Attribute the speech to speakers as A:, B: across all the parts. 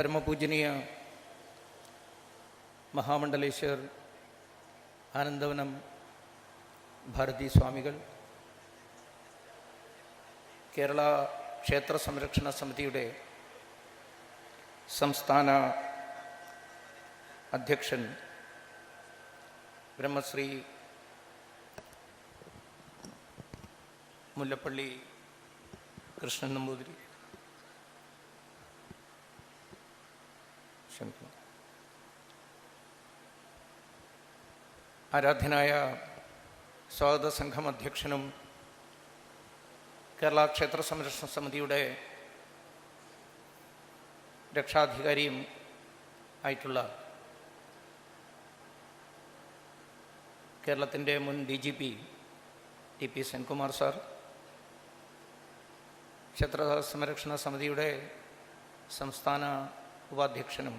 A: പരമപൂജനീയ മഹാമണ്ഡലേശ്വർ ആനന്ദവനം ഭാരതി സ്വാമികൾ, കേരള ക്ഷേത്ര സംരക്ഷണ സമിതിയുടെ സംസ്ഥാന അധ്യക്ഷൻ ബ്രഹ്മശ്രീ മുല്ലപ്പള്ളി കൃഷ്ണൻ നമ്പൂതിരി, ആരാധ്യനായ സ്വാഗത സംഘം അധ്യക്ഷനും കേരള ക്ഷേത്ര സംരക്ഷണ സമിതിയുടെ രക്ഷാധികാരിയും ആയിട്ടുള്ള കേരളത്തിൻ്റെ മുൻ DGP TP സെൻകുമാർ സാർ, ക്ഷേത്ര സംരക്ഷണ സമിതിയുടെ സംസ്ഥാന ഉപാധ്യക്ഷനും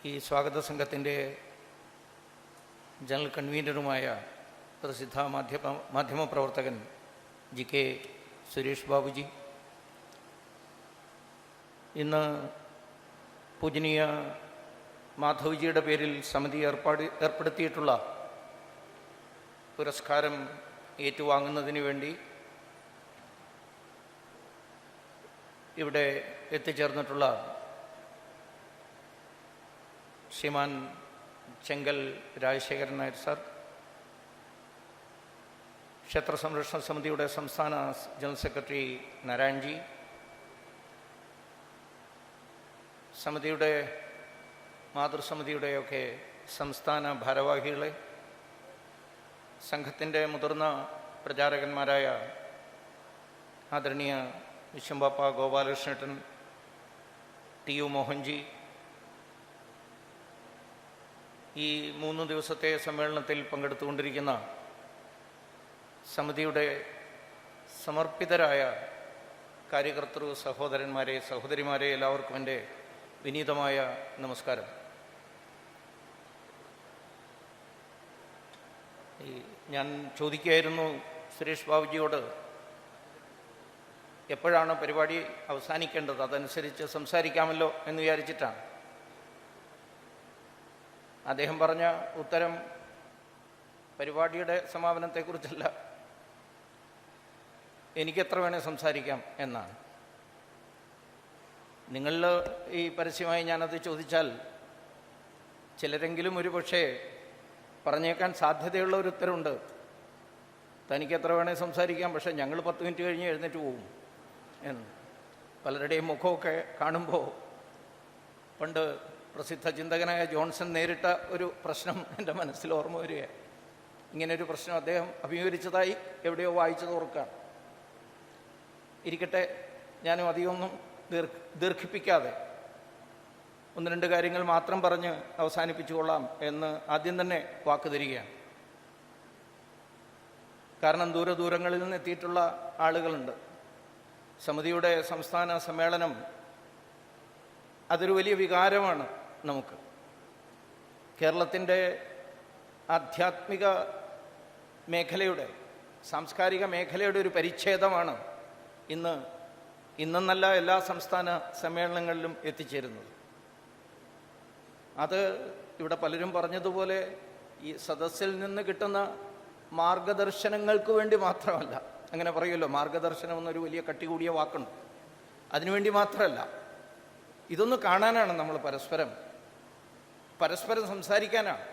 A: ഈ സ്വാഗത സംഘത്തിൻ്റെ ജനറൽ കൺവീനറുമായ പ്രസിദ്ധ മാധ്യമപ്രവർത്തകൻ GK സുരേഷ് ബാബുജി, ഇന്ന് പൂജനീയ മാധവ്ജിയുടെ പേരിൽ സമിതി ഏർപ്പെടുത്തിയിട്ടുള്ള പുരസ്കാരം ഏറ്റുവാങ്ങുന്നതിന് വേണ്ടി ഇവിടെ എത്തിച്ചേർന്നിട്ടുള്ള ശ്രീമാൻ ചെങ്കൽ രാജശേഖരൻ നായർ സാർ, ക്ഷേത്ര സംരക്ഷണ സമിതിയുടെ സംസ്ഥാന ജനറൽ സെക്രട്ടറി നാരായൺജി, സമിതിയുടെ മാതൃസമിതിയുടെയൊക്കെ സംസ്ഥാന ഭാരവാഹികളെ, സംഘത്തിൻ്റെ മുതിർന്ന പ്രചാരകന്മാരായ ആദരണീയ വിശ്വംബാപ്പ ഗോപാലകൃഷ്ണേട്ടൻ, TU മോഹൻജി, ഈ 3 ദിവസത്തെ സമ്മേളനത്തിൽ പങ്കെടുത്തുകൊണ്ടിരിക്കുന്ന സമിതിയുടെ സമർപ്പിതരായ കാര്യകർത്തൃ സഹോദരന്മാരെ, സഹോദരിമാരെ, എല്ലാവർക്കും എൻ്റെ വിനീതമായ നമസ്കാരം. ഞാൻ ചോദിക്കുകയായിരുന്നു സുരേഷ് ബാബുജിയോട്, എപ്പോഴാണ് പരിപാടി അവസാനിക്കേണ്ടത്, അതനുസരിച്ച് സംസാരിക്കാമല്ലോ എന്ന് വിചാരിച്ചിട്ടാണ്. അദ്ദേഹം പറഞ്ഞ ഉത്തരം പരിപാടിയുടെ സമാപനത്തെക്കുറിച്ചല്ല, എനിക്കെത്ര വേണേൽ സംസാരിക്കാം എന്നാണ്. നിങ്ങളിൽ ഈ പരസ്യമായി ഞാനത് ചോദിച്ചാൽ ചിലരെങ്കിലും ഒരു പക്ഷേ പറഞ്ഞേക്കാൻ സാധ്യതയുള്ള ഒരു ഉത്തരവുണ്ട്, തനിക്ക് എത്ര വേണേൽ സംസാരിക്കാം, പക്ഷേ ഞങ്ങൾ 10 മിനിറ്റ് കഴിഞ്ഞ് എഴുന്നേറ്റ് പോകും എന്ന്. പലരുടെയും മുഖമൊക്കെ കാണുമ്പോൾ പണ്ട് പ്രസിദ്ധ ചിന്തകനായ ജോൺസൺ നേരിട്ട ഒരു പ്രശ്നം എൻ്റെ മനസ്സിൽ ഓർമ്മ വരികയാണ്. ഇങ്ങനൊരു പ്രശ്നം അദ്ദേഹം അഭിമുഖീകരിച്ചതായി എവിടെയോ വായിച്ചത് ഓർക്കുകയാണ്. ഇരിക്കട്ടെ, ഞാനും അധികമൊന്നും ദീർഘിപ്പിക്കാതെ 1-2 കാര്യങ്ങൾ മാത്രം പറഞ്ഞ് അവസാനിപ്പിച്ചു കൊള്ളാം എന്ന് ആദ്യം തന്നെ വാക്ക് തരികയാണ്. കാരണം ദൂരങ്ങളിൽ നിന്ന് എത്തിയിട്ടുള്ള ആളുകളുണ്ട്. സമിതിയുടെ സംസ്ഥാന സമ്മേളനം അതൊരു വലിയ വികാരമാണ് നമുക്ക്. കേരളത്തിൻ്റെ ആധ്യാത്മിക മേഖലയുടെ, സാംസ്കാരിക മേഖലയുടെ ഒരു പരിച്ഛേദമാണ് ഇന്നെന്നല്ല എല്ലാ സംസ്ഥാന സമ്മേളനങ്ങളിലും എത്തിച്ചേരുന്നത്. അത് ഇവിടെ പലരും പറഞ്ഞതുപോലെ ഈ സദസ്സിൽ നിന്ന് കിട്ടുന്ന മാർഗദർശനങ്ങൾക്ക് വേണ്ടി മാത്രമല്ല. അങ്ങനെ പറയുമല്ലോ, മാർഗദർശനം എന്നൊരു വലിയ കട്ടി കൂടിയ വാക്കുണ്ട്. അതിനുവേണ്ടി മാത്രമല്ല, ഇതൊന്ന് കാണാനാണ് നമ്മൾ പരസ്പരം സംസാരിക്കാനാണ്.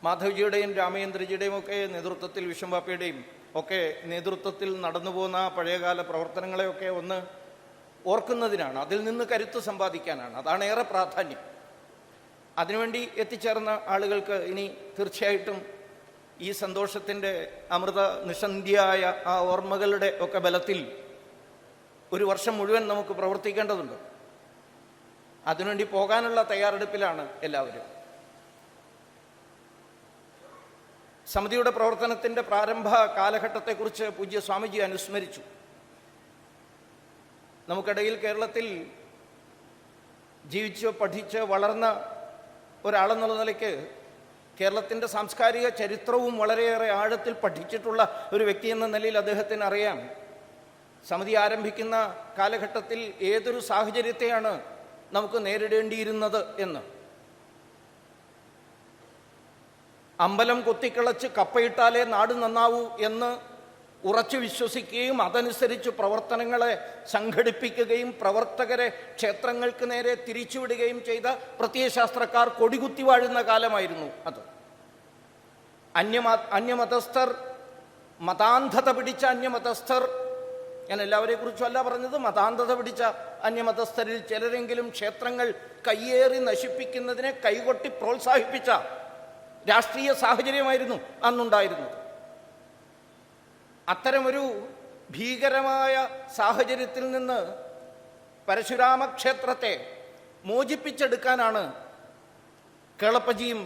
A: മാധവ്ജിയുടെയും രാമചന്ദ്രജിയുടെയും ഒക്കെ നേതൃത്വത്തിൽ, വിശ്വംബാപ്പയുടെയും ഒക്കെ നേതൃത്വത്തിൽ നടന്നു പോകുന്ന പഴയകാല പ്രവർത്തനങ്ങളെയൊക്കെ ഒന്ന് ഓർക്കുന്നതിനാണ്, അതിൽ നിന്ന് കരുത്ത് സമ്പാദിക്കാനാണ്. അതാണ് ഏറെ പ്രാധാന്യം. അതിനുവേണ്ടി എത്തിച്ചേർന്ന ആളുകൾക്ക് ഇനി തീർച്ചയായിട്ടും ഈ സന്തോഷത്തിൻ്റെ അമൃത നിഷന്ധ്യയായ ആ ഓർമ്മകളുടെ ഒക്കെ ബലത്തിൽ 1 വർഷം മുഴുവൻ നമുക്ക് പ്രവർത്തിക്കേണ്ടതുണ്ട്. അതിനുവേണ്ടി പോകാനുള്ള തയ്യാറെടുപ്പിലാണ് എല്ലാവരും. സമിതിയുടെ പ്രവർത്തനത്തിൻ്റെ പ്രാരംഭ കാലഘട്ടത്തെക്കുറിച്ച് പൂജ്യ സ്വാമിജി അനുസ്മരിച്ചു. നമുക്കിടയിൽ കേരളത്തിൽ ജീവിച്ച് പഠിച്ച് വളർന്ന ഒരാളെന്നുള്ള നിലയ്ക്ക് കേരളത്തിൻ്റെ സാംസ്കാരിക ചരിത്രവും വളരെയേറെ ആഴത്തിൽ പഠിച്ചിട്ടുള്ള ഒരു വ്യക്തി എന്ന നിലയിൽ അദ്ദേഹത്തിന് അറിയാം സമിതി ആരംഭിക്കുന്ന കാലഘട്ടത്തിൽ ഏതൊരു സാഹചര്യത്തെയാണ് നമുക്ക് നേരിടേണ്ടിയിരുന്നത് എന്ന്. അമ്പലം കൊത്തിക്കിളച്ച് കപ്പയിട്ടാലേ നാട് നന്നാവൂ എന്ന് ഉറച്ചു വിശ്വസിക്കുകയും അതനുസരിച്ച് പ്രവർത്തനങ്ങളെ സംഘടിപ്പിക്കുകയും പ്രവർത്തകരെ ക്ഷേത്രങ്ങൾക്ക് നേരെ തിരിച്ചുവിടുകയും ചെയ്ത പ്രത്യയശാസ്ത്രക്കാർ കൊടികുത്തി വാഴുന്ന കാലമായിരുന്നു അത്. അന്യമതസ്ഥർ, മതാന്ധത പിടിച്ച അന്യമതസ്ഥർ, ഞാൻ എല്ലാവരെ കുറിച്ചും അല്ല പറഞ്ഞത്, മതാന്ധത പിടിച്ച അന്യമതസ്ഥരിൽ ചിലരെങ്കിലും ക്ഷേത്രങ്ങൾ കയ്യേറി നശിപ്പിക്കുന്നതിനെ കൈകൊട്ടി പ്രോത്സാഹിപ്പിച്ച രാഷ്ട്രീയ സാഹചര്യമായിരുന്നു അന്നുണ്ടായിരുന്നത്. അത്തരമൊരു ഭീകരമായ സാഹചര്യത്തിൽ നിന്ന് പരശുരാമ ക്ഷേത്രത്തെ മോചിപ്പിച്ചെടുക്കാനാണ് കേളപ്പജിയും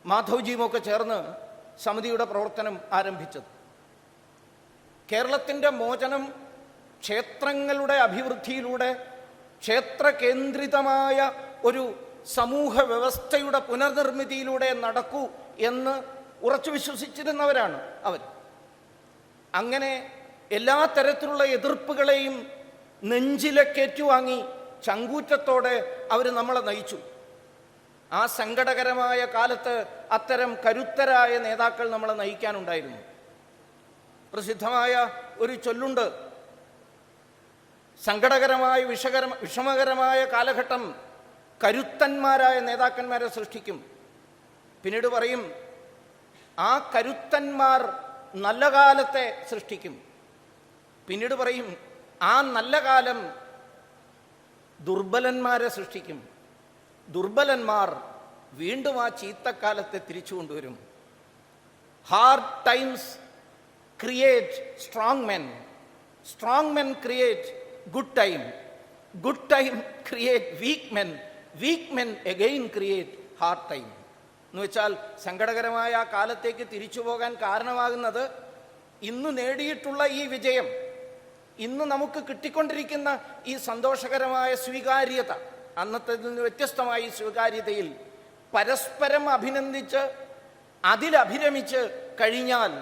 A: മാധവ്ജിയും ഒക്കെ ചേർന്ന് സമിതിയുടെ പ്രവർത്തനം ആരംഭിച്ചത്. കേരളത്തിൻ്റെ മോചനം ക്ഷേത്രങ്ങളുടെ അഭിവൃദ്ധിയിലൂടെ, ക്ഷേത്ര കേന്ദ്രിതമായ ഒരു സമൂഹ വ്യവസ്ഥയുടെ പുനർനിർമ്മിതിയിലൂടെ നടക്കൂ എന്ന് ഉറച്ചു വിശ്വസിച്ചിരുന്നവരാണ് അവർ. അങ്ങനെ എല്ലാ തരത്തിലുള്ള എതിർപ്പുകളെയും നെഞ്ചിലേക്കേറ്റുവാങ്ങി ചങ്കൂറ്റത്തോടെ അവർ നമ്മളെ നയിച്ചു. ആ സങ്കടകരമായ കാലത്ത് അത്തരം കരുത്തരായ നേതാക്കൾ നമ്മളെ നയിക്കാനുണ്ടായിരുന്നു. പ്രസിദ്ധമായ ഒരു ചൊല്ലുണ്ട്, സങ്കടകരമായ വിഷമകരമായ കാലഘട്ടം കരുത്തന്മാരായ നേതാക്കന്മാരെ സൃഷ്ടിക്കും. പിന്നീട് പറയും, ആ കരുത്തന്മാർ നല്ല കാലത്തെ സൃഷ്ടിക്കും. പിന്നീട് പറയും, ആ നല്ല കാലം ദുർബലന്മാരെ സൃഷ്ടിക്കും. ദുർബലന്മാർ വീണ്ടും ആ ചീത്തക്കാലത്തെ തിരിച്ചു കൊണ്ടുവരും. Hard times create strong men, strong men create good time, good time create weak men, weak men again create hard time. എന്ന് വെച്ചാൽ സങ്കടകരമായ ആ കാലത്തേക്ക് തിരിച്ചു പോകാൻ കാരണമാകുന്നത് ഇന്ന് നേടിയിട്ടുള്ള ഈ വിജയം, ഇന്ന് നമുക്ക് കിട്ടിക്കൊണ്ടിരിക്കുന്ന ഈ സന്തോഷകരമായ സ്വീകാര്യത, അന്നത്തേതിൽ നിന്ന് വ്യത്യസ്തമായ ഈ സ്വീകാര്യതയിൽ പരസ്പരം അഭിനന്ദിച്ച് അതിലഭിരമിച്ച് കഴിഞ്ഞാൽ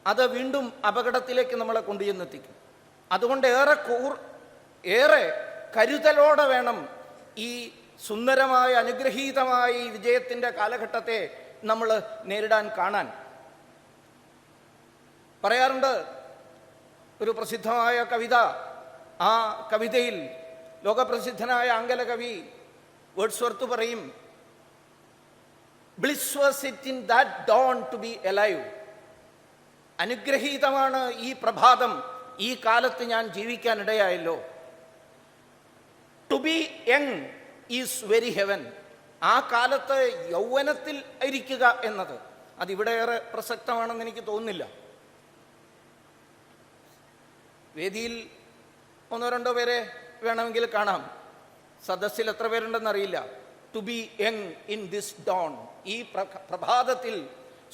A: അത് വീണ്ടും അപകടത്തിലേക്ക് നമ്മളെ കൊണ്ടുചെന്നെത്തിക്കും. അതുകൊണ്ട് ഏറെ കരുതലോടെ വേണം ഈ സുന്ദരമായ അനുഗ്രഹീതമായ ഈ വിജയത്തിൻ്റെ കാലഘട്ടത്തെ നമ്മൾ കാണാൻ. പറയാറുണ്ട് ഒരു പ്രസിദ്ധമായ കവിത, ആ കവിതയിൽ ലോകപ്രസിദ്ധനായ ആംഗല കവി വേർഡ്സ്വർത്ത് പറയും, bliss was it in that dawn to be alive. അനുഗ്രഹീതമാണ് ഈ പ്രഭാതം, ഈ കാലത്ത് ഞാൻ ജീവിക്കാനിടയായല്ലോ. To be young is very heaven. ആ കാലത്ത് യൗവനത്തിൽ ഇരിക്കുക എന്നത് അതിവിടെ ഏറെ പ്രസക്തമാണെന്ന് എനിക്ക് തോന്നുന്നില്ല. വേദിയിൽ ഒന്നോ രണ്ടോ പേരെ വേണമെങ്കിൽ കാണാം, സദസ്സിൽ എത്ര പേരുണ്ടെന്നറിയില്ല. To be young in this dawn, ഈ പ്രഭാതത്തിൽ,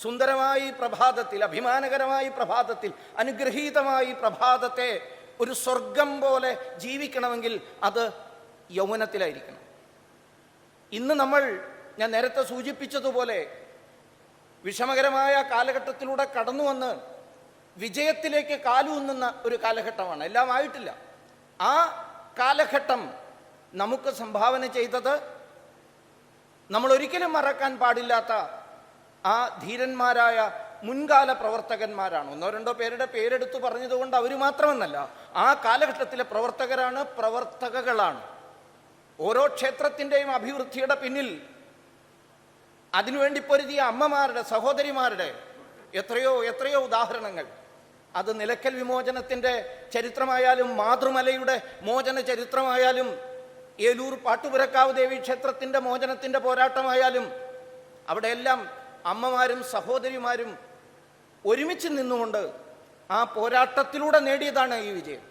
A: സുന്ദരമായി പ്രഭാതത്തിൽ, അഭിമാനകരമായി പ്രഭാതത്തിൽ, അനുഗ്രഹീതമായി പ്രഭാതത്തെ ഒരു സ്വർഗം പോലെ ജീവിക്കണമെങ്കിൽ അത് യൗവനത്തിലായിരിക്കണം. ഇന്ന് ഞാൻ നേരത്തെ സൂചിപ്പിച്ചതുപോലെ വിഷമകരമായ കാലഘട്ടത്തിലൂടെ കടന്നു വന്ന് വിജയത്തിലേക്ക് കാലൂന്നുന്ന ഒരു കാലഘട്ടമാണ്. എല്ലാം ആയിട്ടില്ല. ആ കാലഘട്ടം നമുക്ക് സംഭാവന ചെയ്തത് നമ്മൾ ഒരിക്കലും മറക്കാൻ പാടില്ലാത്ത ആ ധീരന്മാരായ മുൻകാല പ്രവർത്തകന്മാരാണ്. ഒന്നോ രണ്ടോ പേരുടെ പേരെടുത്ത് പറഞ്ഞതുകൊണ്ട് അവർ മാത്രമെന്നല്ല, ആ കാലഘട്ടത്തിലെ പ്രവർത്തകകളാണ്. ഓരോ ക്ഷേത്രത്തിൻ്റെയും അഭിവൃദ്ധിയുടെ പിന്നിൽ അതിനുവേണ്ടി പൊരുതിയ അമ്മമാരുടെ, സഹോദരിമാരുടെ എത്രയോ ഉദാഹരണങ്ങൾ. അത് നിലയ്ക്കൽ വിമോചനത്തിൻ്റെ ചരിത്രമായാലും, മാതൃമലയുടെ മോചന ചരിത്രമായാലും, ഏലൂർ പാട്ടുപുരക്കാവ് ദേവി ക്ഷേത്രത്തിൻ്റെ മോചനത്തിൻ്റെ പോരാട്ടമായാലും, അവിടെയെല്ലാം അമ്മമാരും സഹോദരിമാരും ഒരുമിച്ച് നിന്നുകൊണ്ട് ആ പോരാട്ടത്തിലൂടെ നേടിയതാണ് ഈ വിജയം.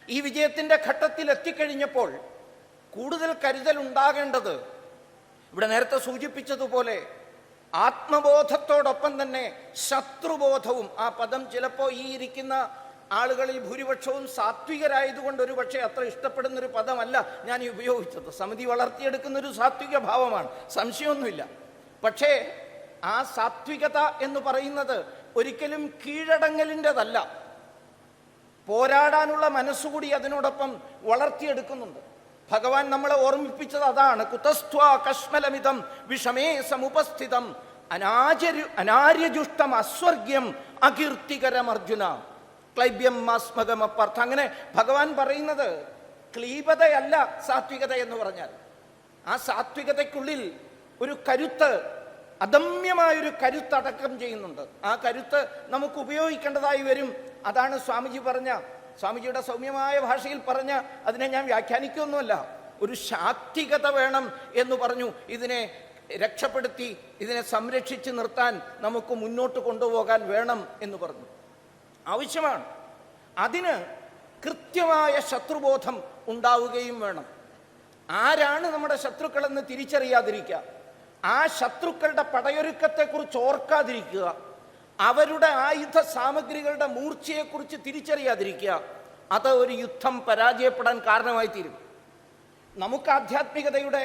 A: ഈ വിജയത്തിൻ്റെ ഘട്ടത്തിൽ എത്തിക്കഴിഞ്ഞപ്പോൾ കൂടുതൽ കരുതൽ ഉണ്ടാകേണ്ടത്, ഇവിടെ നേരത്തെ സൂചിപ്പിച്ചതുപോലെ ആത്മബോധത്തോടൊപ്പം തന്നെ ശത്രുബോധവും. ആ പദം ചിലപ്പോൾ ഈ ഇരിക്കുന്ന ആളുകളിൽ ഭൂരിപക്ഷവും സാത്വികരായതുകൊണ്ട് ഒരു പക്ഷേ അത്ര ഇഷ്ടപ്പെടുന്നൊരു പദമല്ല ഞാൻ ഈ ഉപയോഗിച്ചത്. സമിതി വളർത്തിയെടുക്കുന്നൊരു സാത്വിക ഭാവമാണ്, സംശയമൊന്നുമില്ല. പക്ഷേ ആ സാത്വികത എന്ന് പറയുന്നത് ഒരിക്കലും കീഴടങ്ങലിൻ്റെതല്ല. പോരാടാനുള്ള മനസ്സുകൂടി അതിനോടൊപ്പം വളർത്തിയെടുക്കുന്നുണ്ട്. ഭഗവാൻ നമ്മളെ ഓർമ്മിപ്പിച്ചത് അതാണ്. കുതസ്ത്വാ കശ്മലമിതം വിഷമേ സമുപസ്ഥിതം അനാര്യജുഷ്ടം അസ്വർഗ്യം അകീർത്തികരം അർജുന ക്ലൈബ്യം മാസ്മകമപ്പർത്ഥം. അങ്ങനെ ഭഗവാൻ പറയുന്നത് ക്ലീബതയല്ല സാത്വികത എന്ന് പറഞ്ഞാൽ. ആ സാത്വികതയ്ക്കുള്ളിൽ ഒരു കരുത്ത്, അദമ്യമായൊരു കരുത്തടക്കം ചെയ്യുന്നുണ്ട്. ആ കരുത്ത് നമുക്ക് ഉപയോഗിക്കേണ്ടതായി വരും. അതാണ് സ്വാമിജി പറഞ്ഞ, സ്വാമിജിയുടെ സൗമ്യമായ ഭാഷയിൽ പറഞ്ഞ, അതിനെ ഞാൻ വ്യാഖ്യാനിക്കുകയൊന്നുമല്ല, ഒരു ശാക്തികത വേണം എന്ന് പറഞ്ഞു. ഇതിനെ രക്ഷപ്പെടുത്തി, ഇതിനെ സംരക്ഷിച്ച് നിർത്താൻ നമുക്ക് മുന്നോട്ട് കൊണ്ടുപോകാൻ വേണം എന്ന് പറഞ്ഞു. ആവശ്യമാണ്. അതിന് കൃത്യമായ ശത്രുബോധം ഉണ്ടാവുകയും വേണം. ആരാണ് നമ്മുടെ ശത്രുക്കളെന്ന് തിരിച്ചറിയാതിരിക്കുക, ആ ശത്രുക്കളുടെ പടയൊരുക്കത്തെക്കുറിച്ച് ഓർക്കാതിരിക്കുക, അവരുടെ ആയുധ സാമഗ്രികളുടെ മൂർച്ചയെക്കുറിച്ച് തിരിച്ചറിയാതിരിക്കുക, അത് ഒരു യുദ്ധം പരാജയപ്പെടാൻ കാരണമായി തീരും. നമുക്ക് ആധ്യാത്മികതയുടെ,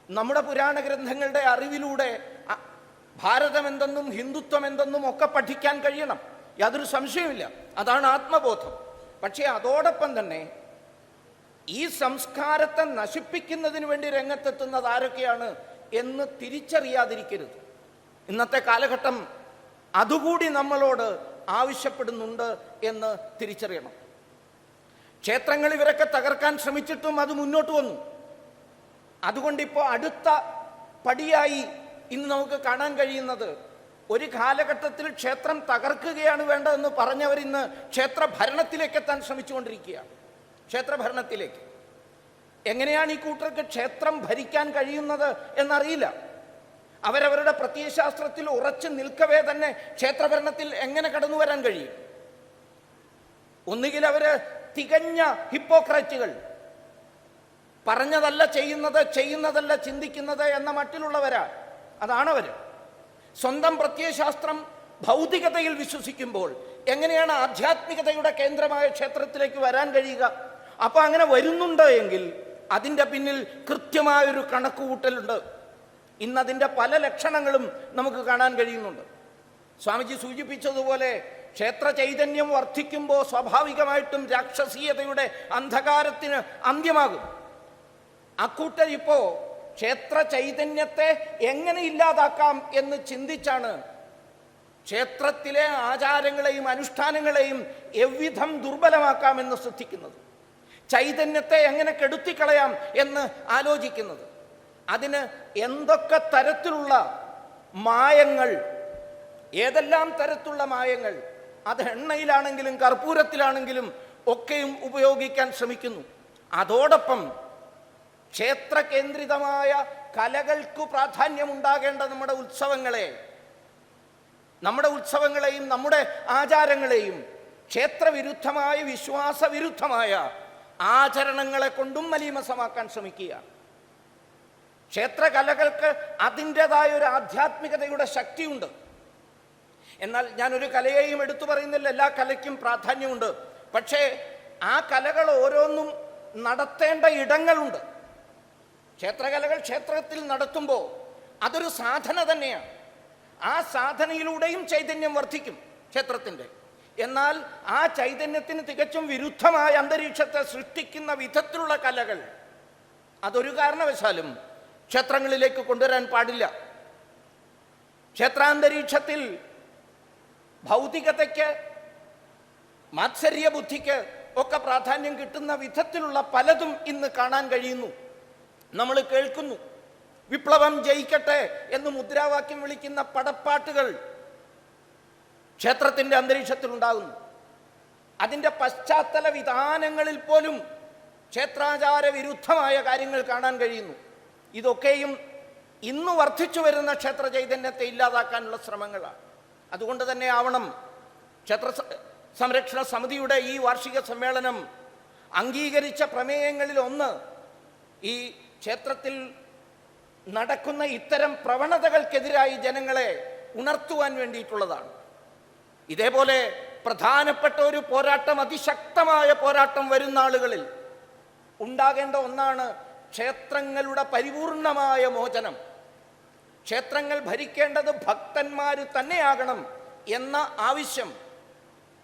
A: നമ്മുടെ പുരാണ ഗ്രന്ഥങ്ങളുടെ അറിവിലൂടെ ഭാരതം എന്തെന്നും ഹിന്ദുത്വം എന്തെന്നും ഒക്കെ പഠിക്കാൻ കഴിയണം, യാതൊരു സംശയവുമില്ല. അതാണ് ആത്മബോധം. പക്ഷേ അതോടൊപ്പം തന്നെ ഈ സംസ്കാരത്തെ നശിപ്പിക്കുന്നതിന് വേണ്ടി രംഗത്തെത്തുന്നത് ആരൊക്കെയാണ് എന്ന് തിരിച്ചറിയാതിരിക്കരുത്. ഇന്നത്തെ കാലഘട്ടം അതുകൂടി നമ്മളോട് ആവശ്യപ്പെടുന്നുണ്ട് എന്ന് തിരിച്ചറിയണം. ക്ഷേത്രങ്ങൾ ഇവരൊക്കെ തകർക്കാൻ ശ്രമിച്ചിട്ടും അത് മുന്നോട്ട് വന്നു. അതുകൊണ്ടിപ്പോൾ അടുത്ത പടിയായി ഇന്ന് നമുക്ക് കാണാൻ കഴിയുന്നത്, ഒരു കാലഘട്ടത്തിൽ ക്ഷേത്രം തകർക്കുകയാണ് വേണ്ടതെന്ന് പറഞ്ഞവരിന്ന് ക്ഷേത്ര ഭരണത്തിലേക്ക് എത്താൻ ശ്രമിച്ചുകൊണ്ടിരിക്കുകയാണ്. ക്ഷേത്രഭരണത്തിലേക്ക്. എങ്ങനെയാണ് ഈ കൂട്ടർക്ക് ക്ഷേത്രം ഭരിക്കാൻ കഴിയുന്നത് എന്നറിയില്ല. അവരവരുടെ പ്രത്യയശാസ്ത്രത്തിൽ ഉറച്ചു നിൽക്കവേ തന്നെ ക്ഷേത്രഭരണത്തിൽ എങ്ങനെ കടന്നു വരാൻ കഴിയും? ഒന്നുകിൽ അവര് തികഞ്ഞ ഹിപ്പോക്രറ്റുകൾ, പറഞ്ഞതല്ല ചെയ്യുന്നത്, ചെയ്യുന്നതല്ല ചിന്തിക്കുന്നത് എന്ന മട്ടിലുള്ളവരാ. അതാണവര്. സ്വന്തം പ്രത്യയശാസ്ത്രം ഭൗതികതയിൽ വിശ്വസിക്കുമ്പോൾ എങ്ങനെയാണ് ആധ്യാത്മികതയുടെ കേന്ദ്രമായ ക്ഷേത്രത്തിലേക്ക് വരാൻ കഴിയുക? അപ്പൊ അങ്ങനെ വരുന്നുണ്ട് എങ്കിൽ അതിൻ്റെ പിന്നിൽ കൃത്യമായൊരു കണക്കുകൂട്ടലുണ്ട്. ഇന്നതിൻ്റെ പല ലക്ഷണങ്ങളും നമുക്ക് കാണാൻ കഴിയുന്നുണ്ട്. സ്വാമിജി സൂചിപ്പിച്ചതുപോലെ ക്ഷേത്ര ചൈതന്യം വർദ്ധിക്കുമ്പോൾ സ്വാഭാവികമായിട്ടും രാക്ഷസീയതയുടെ അന്ധകാരത്തിന് അന്ത്യമാകും. അക്കൂട്ടർ ഇപ്പോ ക്ഷേത്ര ചൈതന്യത്തെ എങ്ങനെ ഇല്ലാതാക്കാം എന്ന് ചിന്തിച്ചാണ് ക്ഷേത്രത്തിലെ ആചാരങ്ങളെയും അനുഷ്ഠാനങ്ങളെയും എவ்விധം ദുർബലമാക്കാമെന്ന് ശ്രദ്ധിക്കുന്നത്. ചൈതന്യത്തെ എങ്ങനെ കെടുത്തിക്കളയാം എന്ന് ആലോചിക്കുന്നത്. അതിന് എന്തൊക്കെ തരത്തിലുള്ള മായങ്ങൾ, ഏതെല്ലാം തരത്തിലുള്ള മായങ്ങൾ, അത് എണ്ണയിലാണെങ്കിലും കർപ്പൂരത്തിലാണെങ്കിലും ഒക്കെയും ഉപയോഗിക്കാൻ ശ്രമിക്കുന്നു. അതോടൊപ്പം ക്ഷേത്ര കേന്ദ്രിതമായ കലകൾക്ക് പ്രാധാന്യമുണ്ടാകേണ്ട നമ്മുടെ ഉത്സവങ്ങളെയും നമ്മുടെ ആചാരങ്ങളെയും ക്ഷേത്രവിരുദ്ധമായ, വിശ്വാസവിരുദ്ധമായ ആചരണങ്ങളെ കൊണ്ടും മലീമസമാക്കാൻ ശ്രമിക്കുക. ക്ഷേത്രകലകൾക്ക് അതിൻ്റെതായ ഒരു ആധ്യാത്മികതയുടെ ശക്തിയുണ്ട്. എന്നാൽ ഞാനൊരു കലയെയും എടുത്തു പറയുന്നില്ല, എല്ലാ കലയ്ക്കും പ്രാധാന്യമുണ്ട്. പക്ഷേ ആ കലകൾ ഓരോന്നും നടത്തേണ്ട ഇടങ്ങളുണ്ട്. ക്ഷേത്രകലകൾ ക്ഷേത്രത്തിൽ നടത്തുമ്പോൾ അതൊരു സാധന തന്നെയാണ്. ആ സാധനയിലൂടെയും ചൈതന്യം വർദ്ധിക്കും ക്ഷേത്രത്തിൻ്റെ. എന്നാൽ ആ ചൈതന്യത്തിന് തികച്ചും വിരുദ്ധമായ അന്തരീക്ഷത്തെ സൃഷ്ടിക്കുന്ന വിധത്തിലുള്ള കലകൾ അതൊരു കാരണവശാലും ക്ഷേത്രങ്ങളിലേക്ക് കൊണ്ടുവരാൻ പാടില്ല. ക്ഷേത്രാന്തരീക്ഷത്തിൽ ഭൗതികതയ്ക്ക്, മാത്സര്യ ബുദ്ധിക്ക് ഒക്കെ പ്രാധാന്യം കിട്ടുന്ന വിധത്തിലുള്ള പലതും ഇന്ന് കാണാൻ കഴിയുന്നു, നമ്മൾ കേൾക്കുന്നു. വിപ്ലവം ജയിക്കട്ടെ എന്ന് മുദ്രാവാക്യം വിളിക്കുന്ന പടപ്പാട്ടുകൾ ക്ഷേത്രത്തിൻ്റെ അന്തരീക്ഷത്തിൽ ഉണ്ടാകുന്നു. അതിൻ്റെ പശ്ചാത്തല വിധാനങ്ങളിൽ പോലും ക്ഷേത്രാചാര വിരുദ്ധമായ കാര്യങ്ങൾ കാണാൻ കഴിയുന്നു. ഇതൊക്കെയും ഇന്ന് വർദ്ധിച്ചു വരുന്ന ക്ഷേത്ര ചൈതന്യത്തെ ഇല്ലാതാക്കാനുള്ള ശ്രമങ്ങളാണ്. അതുകൊണ്ട് തന്നെ ആവണം ക്ഷേത്ര സംരക്ഷണ സമിതിയുടെ ഈ വാർഷിക സമ്മേളനം അംഗീകരിച്ച പ്രമേയങ്ങളിൽ ഒന്ന് ഈ ക്ഷേത്രത്തിൽ നടക്കുന്ന ഇത്തരം പ്രവണതകൾക്കെതിരായി ജനങ്ങളെ ഉണർത്തുവാൻ വേണ്ടിയിട്ടുള്ളതാണ്. ഇതേപോലെ പ്രധാനപ്പെട്ട ഒരു പോരാട്ടം, അതിശക്തമായ പോരാട്ടം വരുന്ന ആളുകളിൽ ഉണ്ടാകേണ്ട ഒന്നാണ് ക്ഷേത്രങ്ങളുടെ പരിപൂർണമായ മോചനം. ക്ഷേത്രങ്ങൾ ഭരിക്കേണ്ടത് ഭക്തന്മാർ തന്നെയാകണം എന്ന ആവശ്യം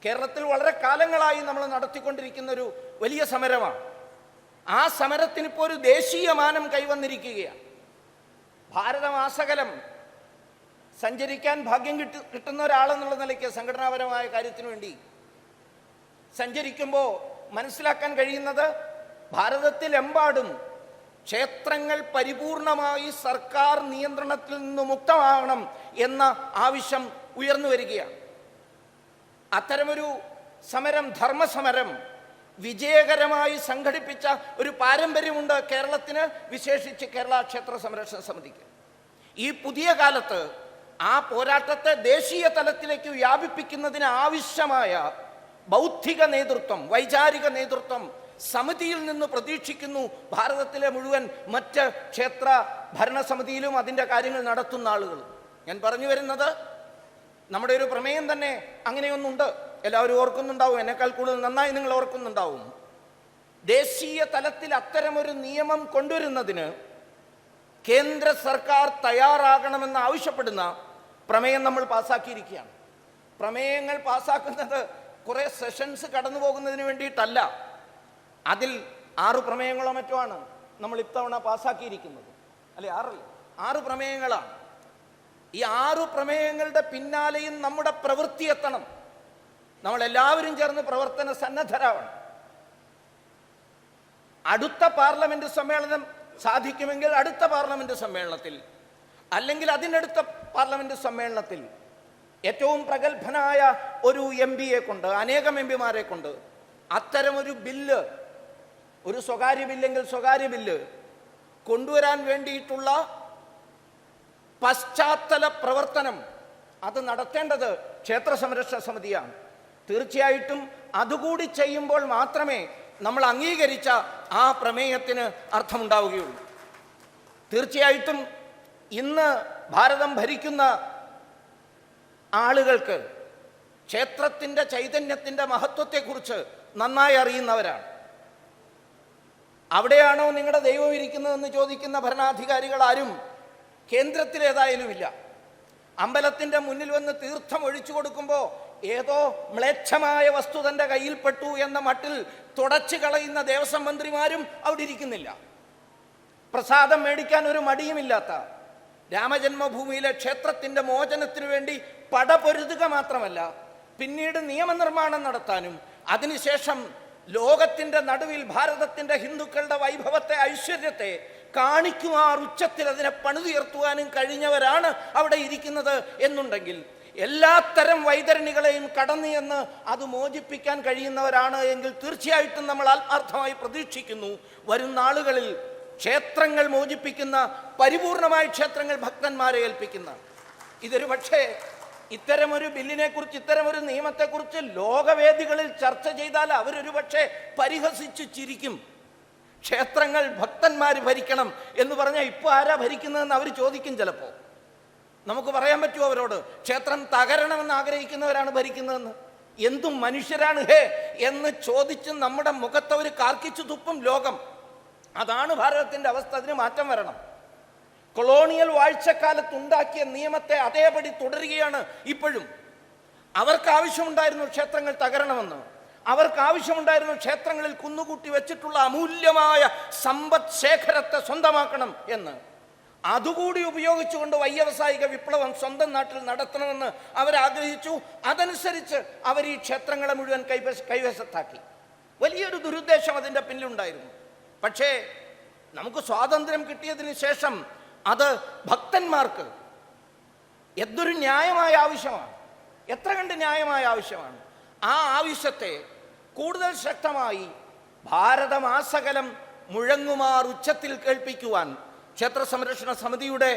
A: കേരളത്തിൽ വളരെ കാലങ്ങളായി നമ്മൾ നടത്തിക്കൊണ്ടിരിക്കുന്ന ഒരു വലിയ സമരമാണ്. ആ സമരത്തിന് ഇപ്പോൾ ഒരു ദേശീയ മാനം കൈവന്നിരിക്കുകയാണ്. ഭാരതമാസകലം സഞ്ചരിക്കാൻ ഭാഗ്യം കിട്ടുന്ന ഒരാളെന്നുള്ള നിലയ്ക്ക് സംഘടനാപരമായ കാര്യത്തിനു വേണ്ടി സഞ്ചരിക്കുമ്പോൾ മനസ്സിലാക്കാൻ കഴിയുന്നത്, ഭാരതത്തിലെമ്പാടും ക്ഷേത്രങ്ങൾ പരിപൂർണമായി സർക്കാർ നിയന്ത്രണത്തിൽ നിന്ന് മുക്തമാകണം എന്ന ആവശ്യം ഉയർന്നു വരികയാണ്. അത്തരമൊരു സമരം, ധർമ്മസമരം വിജയകരമായി സംഘടിപ്പിച്ച ഒരു പാരമ്പര്യമുണ്ട് കേരളത്തിന്, വിശേഷിച്ച് കേരള ക്ഷേത്ര സംരക്ഷണ സമിതിക്ക്. ഈ പുതിയ കാലത്ത് ആ പോരാട്ടത്തെ ദേശീയ തലത്തിലേക്ക് വ്യാപിപ്പിക്കുന്നതിന് ആവശ്യമായ ബൗദ്ധിക നേതൃത്വം, വൈചാരിക നേതൃത്വം സമിതിയിൽ നിന്ന് പ്രതീക്ഷിക്കുന്നു. ഭാരതത്തിലെ മുഴുവൻ മറ്റ് ക്ഷേത്ര ഭരണസമിതിയിലും അതിൻ്റെ കാര്യങ്ങൾ നടത്തുന്ന ആളുകൾ. ഞാൻ പറഞ്ഞു വരുന്നത്, നമ്മുടെ ഒരു പ്രമേയം തന്നെ അങ്ങനെയൊന്നുണ്ട്. എല്ലാവരും ഓർക്കുന്നുണ്ടാവും, എന്നെക്കാൾ കൂടുതൽ നന്നായി നിങ്ങൾ ഓർക്കുന്നുണ്ടാവും. ദേശീയ തലത്തിൽ അത്തരമൊരു നിയമം കൊണ്ടുവരുന്നതിന് കേന്ദ്ര സർക്കാർ തയ്യാറാകണമെന്ന് ആവശ്യപ്പെടുന്ന പ്രമേയം നമ്മൾ പാസ്സാക്കിയിരിക്കുകയാണ്. പ്രമേയങ്ങൾ പാസ്സാക്കുന്നത് കുറേ സെഷൻസ് കടന്നു പോകുന്നതിന് വേണ്ടിയിട്ടല്ല. അതിൽ 6 പ്രമേയങ്ങളോ മറ്റോ ആണ് നമ്മൾ ഇത്തവണ പാസ്സാക്കിയിരിക്കുന്നത്. അല്ലെ, 6 പ്രമേയങ്ങളാണ്. ഈ 6 പ്രമേയങ്ങളുടെ പിന്നാലെയും നമ്മുടെ പ്രവൃത്തി എത്തണം. നമ്മളെല്ലാവരും ചേർന്ന് പ്രവർത്തന സന്നദ്ധരാവണം. അടുത്ത പാർലമെന്റ് സമ്മേളനം സാധിക്കുമെങ്കിൽ അടുത്ത പാർലമെന്റ് സമ്മേളനത്തിൽ, അല്ലെങ്കിൽ അതിനടുത്ത പാർലമെന്റ് സമ്മേളനത്തിൽ ഏറ്റവും പ്രഗത്ഭനായ ഒരു MP-യെ കൊണ്ട്, അനേകം MP-മാരെ കൊണ്ട് അത്തരമൊരു ബില്ല്, ഒരു സ്വകാര്യ ബില്ലെങ്കിൽ സ്വകാര്യ ബില്ല് കൊണ്ടുവരാൻ വേണ്ടിയിട്ടുള്ള പശ്ചാത്തല പ്രവർത്തനം അത് നടത്തേണ്ടത് ക്ഷേത്ര സംരക്ഷണ സമിതിയാണ്. തീർച്ചയായിട്ടും അതുകൂടി ചെയ്യുമ്പോൾ മാത്രമേ നമ്മൾ അംഗീകരിച്ച ആ പ്രമേയത്തിന് അർത്ഥമുണ്ടാവുകയുള്ളൂ. തീർച്ചയായിട്ടും ഇന്ന് ഭാരതം ഭരിക്കുന്ന ആളുകൾക്ക് ക്ഷേത്രത്തിൻ്റെ ചൈതന്യത്തിൻ്റെ മഹത്വത്തെക്കുറിച്ച് നന്നായി അറിയുന്നവരാണ്. അവിടെയാണോ നിങ്ങളുടെ ദൈവം ഇരിക്കുന്നതെന്ന് ചോദിക്കുന്ന ഭരണാധികാരികൾ ആരും കേന്ദ്രത്തിലേതായാലുമില്ല. അമ്പലത്തിൻ്റെ മുന്നിൽ വന്ന് തീർത്ഥം ഒഴിച്ചു കൊടുക്കുമ്പോൾ ഏതോ മ്ലേച്ഛമായ വസ്തു തൻ്റെ കയ്യിൽപ്പെട്ടു എന്ന മട്ടിൽ തുടച്ചു കളയുന്ന ദേവസ്വം മന്ത്രിമാരും അവിടെ ഇരിക്കുന്നില്ല. പ്രസാദം മേടിക്കാൻ ഒരു മടിയുമില്ലാത്ത, രാമജന്മഭൂമിയിലെ ക്ഷേത്രത്തിൻ്റെ മോചനത്തിനു വേണ്ടി പടപൊരുതുക മാത്രമല്ല, പിന്നീട് നിയമനിർമ്മാണം നടത്താനും അതിനുശേഷം ലോകത്തിൻ്റെ നടുവിൽ ഭാരതത്തിൻ്റെ ഹിന്ദുക്കളുടെ വൈഭവത്തെ, ഐശ്വര്യത്തെ കാണിക്കുമാർ ഉച്ചത്തിൽ അതിനെ പണിതുയർത്തുവാനും കഴിഞ്ഞവരാണ് അവിടെ ഇരിക്കുന്നത് എന്നുണ്ടെങ്കിൽ, എല്ലാത്തരം വൈതരണികളെയും കടന്നു എന്ന് അത് മോചിപ്പിക്കാൻ കഴിയുന്നവരാണ് എങ്കിൽ തീർച്ചയായിട്ടും നമ്മൾ ആത്മാർത്ഥമായി പ്രതീക്ഷിക്കുന്നു, വരും നാളുകളിൽ ക്ഷേത്രങ്ങൾ മോചിപ്പിക്കുന്ന, പരിപൂർണമായി ക്ഷേത്രങ്ങൾ ഭക്തന്മാരെ ഏൽപ്പിക്കുന്ന, ഇതൊരു പക്ഷേ ഇത്തരമൊരു ബില്ലിനെ കുറിച്ച്, ഇത്തരമൊരു നിയമത്തെക്കുറിച്ച് ലോകവേദികളിൽ ചർച്ച ചെയ്താൽ അവരൊരു പക്ഷേ പരിഹസിച്ച് ചിരിക്കും. ക്ഷേത്രങ്ങൾ ഭക്തന്മാർ ഭരിക്കണം എന്ന് പറഞ്ഞാൽ ഇപ്പോൾ ആരാ ഭരിക്കുന്നതെന്ന് അവർ ചോദിക്കും. ചിലപ്പോൾ നമുക്ക് പറയാൻ പറ്റുമോ അവരോട്, ക്ഷേത്രം തകരണമെന്ന് ആഗ്രഹിക്കുന്നവരാണ് ഭരിക്കുന്നതെന്ന്? എന്തും മനുഷ്യരാണ് ഹേ എന്ന് ചോദിച്ച് നമ്മുടെ മുഖത്ത് അവർ കാർക്കിച്ചു തുപ്പും ലോകം. അതാണ് ഭാരതത്തിൻ്റെ അവസ്ഥ. അതിന് മാറ്റം വരണം. കൊളോണിയൽ വാഴ്ചക്കാലത്ത് ഉണ്ടാക്കിയ നിയമത്തെ അതേപടി തുടരുകയാണ് ഇപ്പോഴും. അവർക്ക് ആവശ്യമുണ്ടായിരുന്നു ക്ഷേത്രങ്ങൾ തകരണമെന്ന്, അവർക്ക് ആവശ്യമുണ്ടായിരുന്നു ക്ഷേത്രങ്ങളിൽ കുന്നുകൂട്ടി വെച്ചിട്ടുള്ള അമൂല്യമായ സമ്പദ് ശേഖരത്തെ സ്വന്തമാക്കണം എന്ന്. അതുകൂടി ഉപയോഗിച്ചുകൊണ്ട് വ്യവസായിക വിപ്ലവം സ്വന്തം നാട്ടിൽ നടത്തണമെന്ന് അവരാഗ്രഹിച്ചു. അതനുസരിച്ച് അവർ ഈ ക്ഷേത്രങ്ങളെ മുഴുവൻ കൈവശത്താക്കി. വലിയൊരു ദുരുദ്ദേശം അതിൻ്റെ പിന്നിലുണ്ടായിരുന്നു. പക്ഷേ നമുക്ക് സ്വാതന്ത്ര്യം കിട്ടിയതിന് ശേഷം അത് ഭക്തന്മാർക്ക് എന്തൊരു ന്യായമായ ആവശ്യമാണ്, എത്ര കണ്ട് ന്യായമായ ആവശ്യമാണ്. ആ ആവശ്യത്തെ കൂടുതൽ ശക്തമായി ഭാരതമാസകലം മുഴങ്ങുമാർ ഉച്ചത്തിൽ കേൾപ്പിക്കുവാൻ ക്ഷേത്ര സംരക്ഷണ സമിതിയുടെ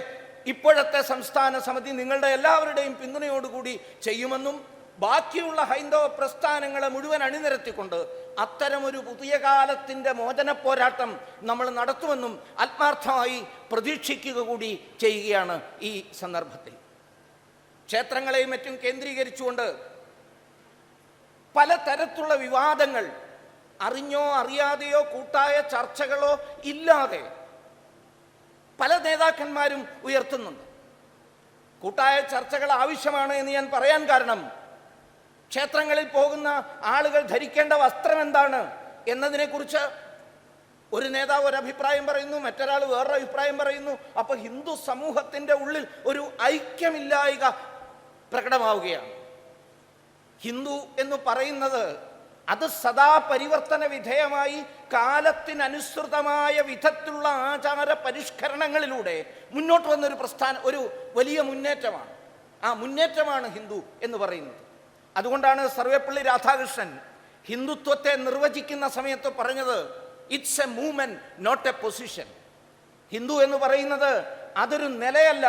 A: ഇപ്പോഴത്തെ സംസ്ഥാന സമിതി നിങ്ങളുടെ എല്ലാവരുടെയും പിന്തുണയോടുകൂടി ചെയ്യുമെന്നും, ബാക്കിയുള്ള ഹൈന്ദവ പ്രസ്ഥാനങ്ങളെ മുഴുവൻ അണിനിരത്തിക്കൊണ്ട് അത്തരമൊരു പുതിയ കാലത്തിൻ്റെ മോചന പോരാട്ടം നമ്മൾ നടത്തുമെന്നും ആത്മാർത്ഥമായി പ്രതീക്ഷിക്കുക കൂടി ചെയ്യുകയാണ്. ഈ സന്ദർഭത്തിൽ ക്ഷേത്രങ്ങളെയും മറ്റും കേന്ദ്രീകരിച്ചുകൊണ്ട് പലതരത്തിലുള്ള വിവാദങ്ങൾ അറിഞ്ഞോ അറിയാതെയോ കൂട്ടായ ചർച്ചകളോ ഇല്ലാതെ പല നേതാക്കന്മാരും ഉയർത്തുന്നുണ്ട്. കൂട്ടായ ചർച്ചകൾ ആവശ്യമാണ് എന്ന് ഞാൻ പറയാൻ കാരണം, ക്ഷേത്രങ്ങളിൽ പോകുന്ന ആളുകൾ ധരിക്കേണ്ട വസ്ത്രം എന്താണ് എന്നതിനെക്കുറിച്ച് ഒരു നേതാവ് ഒരു അഭിപ്രായം പറയുന്നു, മറ്റൊരാൾ വേറൊരു അഭിപ്രായം പറയുന്നു. അപ്പൊ ഹിന്ദു സമൂഹത്തിന്റെ ഉള്ളിൽ ഒരു ഐക്യമില്ലായ്ക പ്രകടമാവുകയാണ്. ഹിന്ദു എന്ന് പറയുന്നത് അത് സദാ പരിവർത്തന വിധേയമായി കാലത്തിനനുസൃതമായ വിധത്തിലുള്ള ആചാര പരിഷ്കരണങ്ങളിലൂടെ മുന്നോട്ട് വന്നൊരു ഒരു വലിയ മുന്നേറ്റമാണ്. ആ മുന്നേറ്റമാണ് ഹിന്ദു എന്ന് പറയുന്നത്. അതുകൊണ്ടാണ് സർവേപ്പള്ളി രാധാകൃഷ്ണൻ ഹിന്ദുത്വത്തെ നിർവചിക്കുന്ന സമയത്ത് പറഞ്ഞത്, it's a movement not a position. Hindu എന്ന് പറയുന്നത് അതൊരു നിലയല്ല,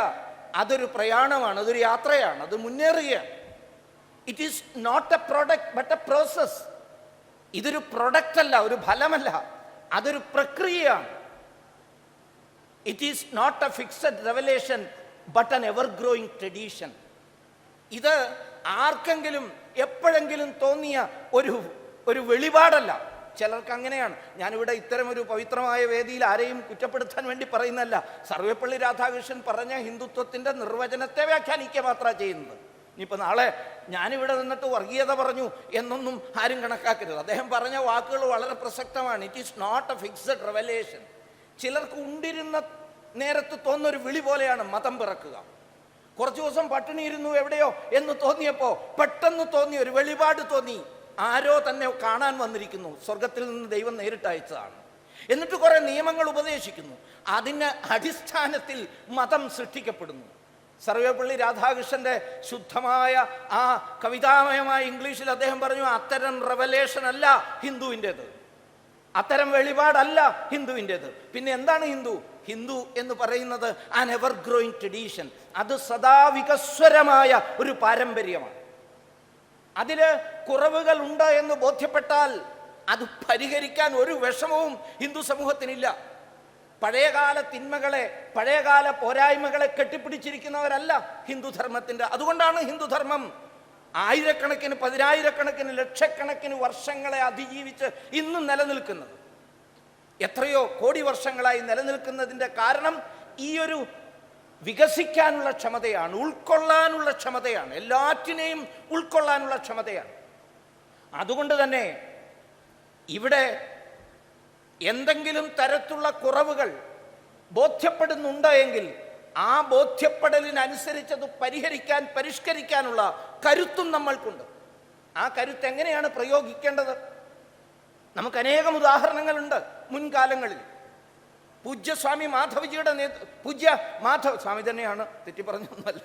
A: അതൊരു പ്രയാണമാണ്, അതൊരു യാത്രയാണ്, അത് മുന്നേറുകയാണ്. It is not a product but a process. ഇതൊരു പ്രൊഡക്റ്റ് അല്ല, ഒരു ഫലമല്ല, അതൊരു പ്രക്രിയയാണ്. It is not a fixed revelation but an ever growing tradition. ഇത് ആർക്കെങ്കിലും എപ്പോഴെങ്കിലും തോന്നിയ ഒരു വെളിപാടല്ല. ചിലർക്ക് അങ്ങനെയാണ്. ഞാനിവിടെ ഇത്തരം ഒരു പവിത്രമായ വേദിയിൽ ആരെയും കുറ്റപ്പെടുത്താൻ വേണ്ടി പറയുന്നതല്ല. സർവേപ്പള്ളി രാധാകൃഷ്ണൻ പറഞ്ഞ ഹിന്ദുത്വത്തിന്റെ നിർവചനത്തെ വ്യാഖ്യാനിക്കുക മാത്രമാണ് ചെയ്യുന്നത്. ഇനിയിപ്പോൾ നാളെ ഞാനിവിടെ നിന്നിട്ട് വർഗീയത പറഞ്ഞു എന്നൊന്നും ആരും കണക്കാക്കരുത്. അദ്ദേഹം പറഞ്ഞ വാക്കുകൾ വളരെ പ്രസക്തമാണ്. It is not a fixed revelation. ചിലർക്ക് ഉണ്ടിരുന്ന നേരത്ത് തോന്നുന്നൊരു വിളി പോലെയാണ് മതം പിറക്കുക. കുറച്ചു ദിവസം പട്ടിണി ഇരുന്നു എവിടെയോ എന്ന് തോന്നിയപ്പോൾ പെട്ടെന്ന് തോന്നി, ഒരു വെളിപാട് തോന്നി, ആരോ തന്നെ കാണാൻ വന്നിരിക്കുന്നു, സ്വർഗത്തിൽ നിന്ന് ദൈവം നേരിട്ട് അയച്ചതാണ്. എന്നിട്ട് കുറെ നിയമങ്ങൾ ഉപദേശിക്കുന്നു. അതിൻ്റെ അടിസ്ഥാനത്തിൽ മതം സൃഷ്ടിക്കപ്പെടുന്നു. സർവേപ്പള്ളി രാധാകൃഷ്ണന്റെ ശുദ്ധമായ ആ കവിതാമയമായ ഇംഗ്ലീഷിൽ അദ്ദേഹം പറഞ്ഞു, അത്തരം റെവലേഷൻ അല്ല ഹിന്ദുവിൻ്റെത്, അത്തരം വെളിപാടല്ല ഹിന്ദുവിൻ്റെത്. പിന്നെ എന്താണ് ഹിന്ദു? ഹിന്ദു എന്ന് പറയുന്നത് ആൻ എവർ ഗ്രോയിങ് ട്രഡീഷൻ. അത് സദാ വികസ്വരമായ ഒരു പാരമ്പര്യമാണ്. അതില് കുറവുകൾ ഉണ്ട് എന്ന് ബോധ്യപ്പെട്ടാൽ അത് പരിഹരിക്കാൻ ഒരു വിഷമവും ഹിന്ദു സമൂഹത്തിനില്ല. പഴയകാല തിന്മകളെ, പഴയകാല പോരായ്മകളെ കെട്ടിപ്പിടിച്ചിരിക്കുന്നവരല്ല ഹിന്ദുധർമ്മത്തിന്റെ. അതുകൊണ്ടാണ് ഹിന്ദുധർമ്മം ആയിരക്കണക്കിന്, പതിനായിരക്കണക്കിന്, ലക്ഷക്കണക്കിന് വർഷങ്ങളെ അതിജീവിച്ച് ഇന്നും നിലനിൽക്കുന്നത്. എത്രയോ കോടി വർഷങ്ങളായി നിലനിൽക്കുന്നതിൻ്റെ കാരണം ഈ ഒരു വികസിക്കാനുള്ള ക്ഷമതയാണ്, ഉൾക്കൊള്ളാനുള്ള ക്ഷമതയാണ്, എല്ലാറ്റിനെയും ഉൾക്കൊള്ളാനുള്ള ക്ഷമതയാണ്. അതുകൊണ്ട് തന്നെ ഇവിടെ എന്തെങ്കിലും തരത്തിലുള്ള കുറവുകൾ ബോധ്യപ്പെടുന്നുണ്ട് എങ്കിൽ ആ ബോധ്യപ്പെടലിനനുസരിച്ച് അത് പരിഹരിക്കാൻ, പരിഷ്കരിക്കാനുള്ള കരുത്തും നമ്മൾക്കുണ്ട്. ആ കരുത്ത് എങ്ങനെയാണ് പ്രയോഗിക്കേണ്ടത്? നമുക്ക് അനേകം ഉദാഹരണങ്ങളുണ്ട് മുൻകാലങ്ങളിൽ. പൂജ്യസ്വാമി മാധവജിയുടെ പൂജ്യ മാധവ സ്വാമി തന്നെയാണ്, തെറ്റി പറഞ്ഞൊന്നുമല്ല,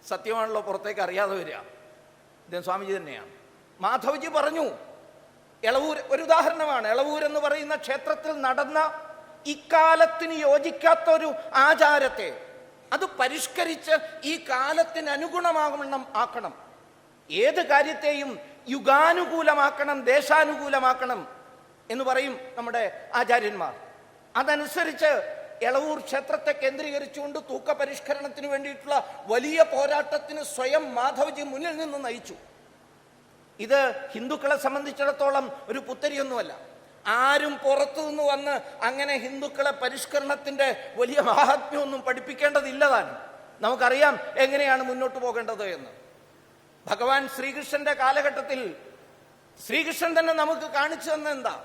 A: സത്യമാണല്ലോ പുറത്തേക്ക് അറിയാതെ വരിക. ഇദ്ദേഹം സ്വാമിജി തന്നെയാണ്. മാധവജി പറഞ്ഞു, എളവൂർ ഒരു ഉദാഹരണമാണ്. എളവൂർ എന്ന് പറയുന്ന ക്ഷേത്രത്തിൽ നടന്ന ഇക്കാലത്തിന് യോജിക്കാത്തൊരു ആചാരത്തെ അത് പരിഷ്കരിച്ച് ഈ കാലത്തിന് അനുഗുണമാകണം ആക്കണം. ഏത് കാര്യത്തെയും യുഗാനുകൂലമാക്കണം, ദേശാനുകൂലമാക്കണം എന്ന് പറയും നമ്മുടെ ആചാര്യന്മാർ. അതനുസരിച്ച് എളവൂർ ക്ഷേത്രത്തെ കേന്ദ്രീകരിച്ചുകൊണ്ട് തൂക്ക പരിഷ്കരണത്തിന് വേണ്ടിയിട്ടുള്ള വലിയ പോരാട്ടത്തിന് സ്വയം മാധവജി മുന്നിൽ നിന്ന് നയിച്ചു. ഇത് ഹിന്ദുക്കളെ സംബന്ധിച്ചിടത്തോളം ഒരു പുത്തരിയൊന്നുമല്ല. ആരും പുറത്തു നിന്ന് വന്ന് അങ്ങനെ ഹിന്ദുക്കളെ പരിഷ്കരണത്തിന്റെ വലിയ മഹാത്മ്യമൊന്നും പഠിപ്പിക്കേണ്ടതില്ലതാണ്. നമുക്കറിയാം എങ്ങനെയാണ് മുന്നോട്ട് പോകേണ്ടത് എന്ന്. ഭഗവാൻ ശ്രീകൃഷ്ണന്റെ കാലഘട്ടത്തിൽ ശ്രീകൃഷ്ണൻ തന്നെ നമുക്ക് കാണിച്ചു തന്ന എന്താ?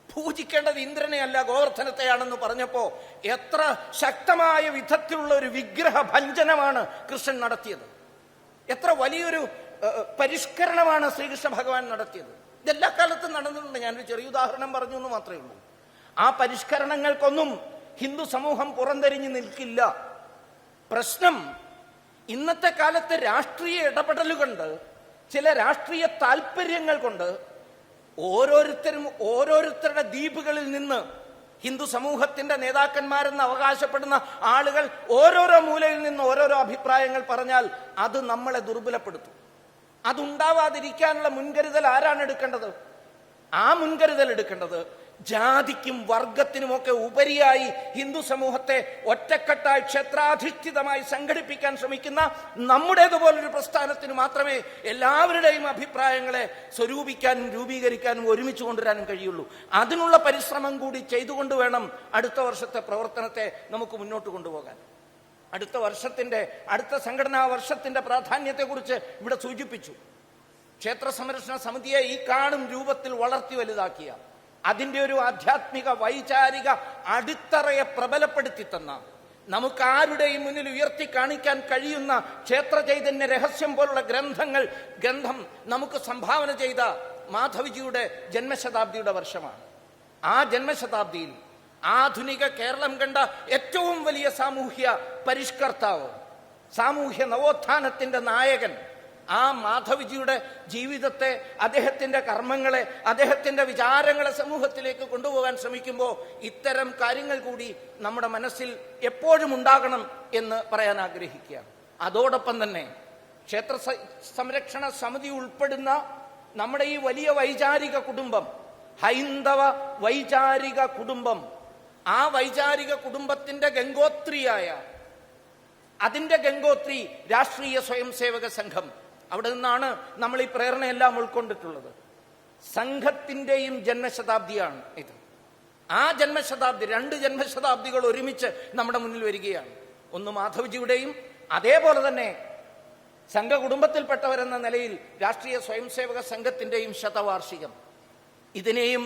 A: പൂജിക്കേണ്ടത് ഇന്ദ്രനെ അല്ല ഗോവർദ്ധനത്തെയാണെന്ന് പറഞ്ഞപ്പോ എത്ര ശക്തമായ വിധത്തിലുള്ള ഒരു വിഗ്രഹ ഭഞ്ജനമാണ് കൃഷ്ണൻ നടത്തിയത്. എത്ര വലിയൊരു പരിഷ്കരണമാണ് ശ്രീകൃഷ്ണ ഭഗവാൻ നടത്തിയത്. ഇതെല്ലാ കാലത്തും നടന്നിട്ടുണ്ട്. ഞാനൊരു ചെറിയ ഉദാഹരണം പറഞ്ഞു എന്ന് മാത്രമേ ഉള്ളൂ. ആ പരിഷ്കരണങ്ങൾക്കൊന്നും ഹിന്ദു സമൂഹം പുറംതിരിഞ്ഞു നിൽക്കില്ല. പ്രശ്നം ഇന്നത്തെ കാലത്ത് രാഷ്ട്രീയ ഇടപെടലുകൊണ്ട്, ചില രാഷ്ട്രീയ താല്പര്യങ്ങൾ കൊണ്ട് ഓരോരുത്തരും ഓരോരുത്തരുടെ ദ്വീപുകളിൽ നിന്ന് ഹിന്ദു സമൂഹത്തിന്റെ നേതാക്കന്മാരെന്ന് അവകാശപ്പെടുന്ന ആളുകൾ ഓരോരോ മൂലയിൽ നിന്ന് ഓരോരോ അഭിപ്രായങ്ങൾ പറഞ്ഞാൽ അത് നമ്മളെ ദുർബലപ്പെടുത്തും. അതുണ്ടാവാതിരിക്കാനുള്ള മുൻകരുതൽ ആരാണ് എടുക്കേണ്ടത്? ആ മുൻകരുതൽ എടുക്കേണ്ടത് ജാതിക്കും വർഗത്തിനുമൊക്കെ ഉപരിയായി ഹിന്ദു സമൂഹത്തെ ഒറ്റക്കെട്ടായി ക്ഷേത്രാധിഷ്ഠിതമായി സംഘടിപ്പിക്കാൻ ശ്രമിക്കുന്ന നമ്മുടേതുപോലൊരു പ്രസ്ഥാനത്തിന് മാത്രമേ എല്ലാവരുടെയും അഭിപ്രായങ്ങളെ സ്വരൂപിക്കാനും രൂപീകരിക്കാനും ഒരുമിച്ച് കൊണ്ടുവരാനും കഴിയുള്ളൂ. അതിനുള്ള പരിശ്രമം കൂടി ചെയ്തുകൊണ്ട് വേണം അടുത്ത വർഷത്തെ പ്രവർത്തനത്തെ നമുക്ക് മുന്നോട്ട് കൊണ്ടുപോകാൻ. അടുത്ത സംഘടനാ വർഷത്തിന്റെ പ്രാധാന്യത്തെക്കുറിച്ച് ഇവിടെ സൂചിപ്പിച്ചു. ക്ഷേത്ര സംരക്ഷണ സമിതിയെ ഈ കാണും രൂപത്തിൽ വളർത്തി വലുതാക്കിയ, അതിൻ്റെ ഒരു ആധ്യാത്മിക വൈചാരിക അടിത്തറയെ പ്രബലപ്പെടുത്തി തന്ന, നമുക്ക് ആരുടെയും മുന്നിൽ ഉയർത്തി കാണിക്കാൻ കഴിയുന്ന ക്ഷേത്ര ചൈതന്യ രഹസ്യം പോലുള്ള ഗ്രന്ഥം നമുക്ക് സംഭാവന ചെയ്ത മാധവജിയുടെ ജന്മശതാബ്ദിയുടെ വർഷമാണ്. ആ ജന്മശതാബ്ദിയിൽ ആധുനിക കേരളം കണ്ട ഏറ്റവും വലിയ സാമൂഹ്യ പരിഷ്കർത്താവ്, സാമൂഹ്യ നവോത്ഥാനത്തിന്റെ നായകൻ, ആ മാധവജിയുടെ ജീവിതത്തെ, അദ്ദേഹത്തിന്റെ കർമ്മങ്ങളെ, അദ്ദേഹത്തിന്റെ വിചാരങ്ങളെ സമൂഹത്തിലേക്ക് കൊണ്ടുപോകാൻ ശ്രമിക്കുമ്പോൾ ഇത്തരം കാര്യങ്ങൾ കൂടി നമ്മുടെ മനസ്സിൽ എപ്പോഴും ഉണ്ടാകണം എന്ന് പറയാൻ ആഗ്രഹിക്കുകയാണ്. അതോടൊപ്പം തന്നെ ക്ഷേത്ര സംരക്ഷണ സമിതി ഉൾപ്പെടുന്ന നമ്മുടെ ഈ വലിയ വൈചാരിക കുടുംബം, ഹൈന്ദവ വൈചാരിക കുടുംബം, ആ വൈചാരിക കുടുംബത്തിന്റെ ഗംഗോത്രി രാഷ്ട്രീയ സ്വയം സേവക സംഘം, അവിടെ നിന്നാണ് നമ്മൾ ഈ പ്രേരണയെല്ലാം ഉൾക്കൊണ്ടിട്ടുള്ളത്. സംഘത്തിന്റെയും ജന്മശതാബ്ദിയാണ് ഇത്. ആ ജന്മശതാബ്ദി, 2 ജന്മശതാബ്ദികൾ ഒരുമിച്ച് നമ്മുടെ മുന്നിൽ വരികയാണ്. ഒന്ന് മാധവജിയുടെയും, അതേപോലെ തന്നെ സംഘകുടുംബത്തിൽപ്പെട്ടവരെന്ന നിലയിൽ രാഷ്ട്രീയ സ്വയം സേവക സംഘത്തിന്റെയും ശതവാർഷികം. ഇതിനെയും